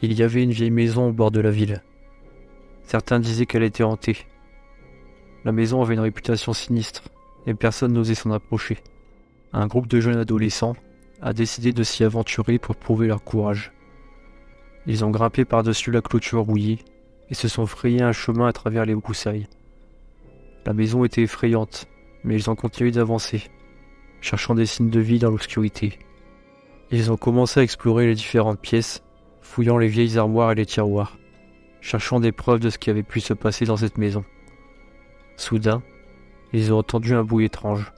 Il y avait une vieille maison au bord de la ville. Certains disaient qu'elle était hantée. La maison avait une réputation sinistre, et personne n'osait s'en approcher. Un groupe de jeunes adolescents a décidé de s'y aventurer pour prouver leur courage. Ils ont grimpé par-dessus la clôture rouillée et se sont frayé un chemin à travers les broussailles. La maison était effrayante, mais ils ont continué d'avancer, cherchant des signes de vie dans l'obscurité. Ils ont commencé à explorer les différentes pièces, fouillant les vieilles armoires et les tiroirs, cherchant des preuves de ce qui avait pu se passer dans cette maison. Soudain, ils ont entendu un bruit étrange.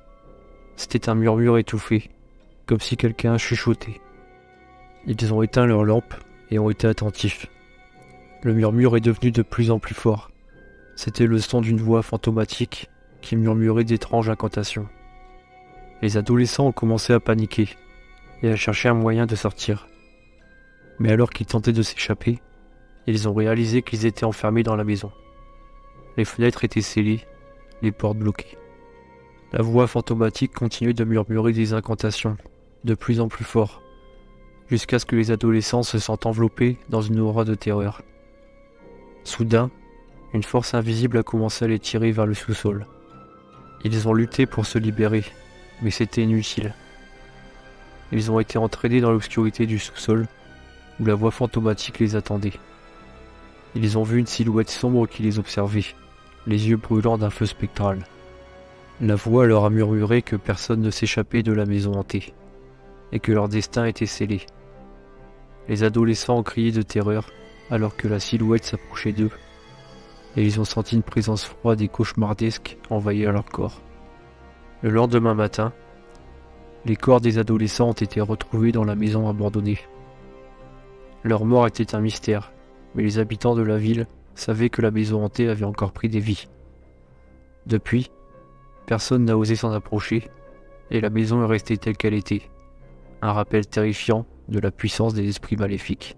C'était un murmure étouffé, comme si quelqu'un chuchotait. Ils ont éteint leurs lampes et ont été attentifs. Le murmure est devenu de plus en plus fort. C'était le son d'une voix fantomatique qui murmurait d'étranges incantations. Les adolescents ont commencé à paniquer et à chercher un moyen de sortir. Mais alors qu'ils tentaient de s'échapper, ils ont réalisé qu'ils étaient enfermés dans la maison. Les fenêtres étaient scellées, les portes bloquées. La voix fantomatique continuait de murmurer des incantations, de plus en plus fort, jusqu'à ce que les adolescents se sentent enveloppés dans une aura de terreur. Soudain, une force invisible a commencé à les tirer vers le sous-sol. Ils ont lutté pour se libérer, mais c'était inutile. Ils ont été entraînés dans l'obscurité du sous-sol, où la voix fantomatique les attendait. Ils ont vu une silhouette sombre qui les observait, les yeux brûlants d'un feu spectral. La voix leur a murmuré que personne ne s'échappait de la maison hantée, et que leur destin était scellé. Les adolescents ont crié de terreur, alors que la silhouette s'approchait d'eux, et ils ont senti une présence froide et cauchemardesque envahir leur corps. Le lendemain matin, les corps des adolescents ont été retrouvés dans la maison abandonnée. Leur mort était un mystère, mais les habitants de la ville savaient que la maison hantée avait encore pris des vies. Depuis, personne n'a osé s'en approcher, et la maison est restée telle qu'elle était, un rappel terrifiant de la puissance des esprits maléfiques.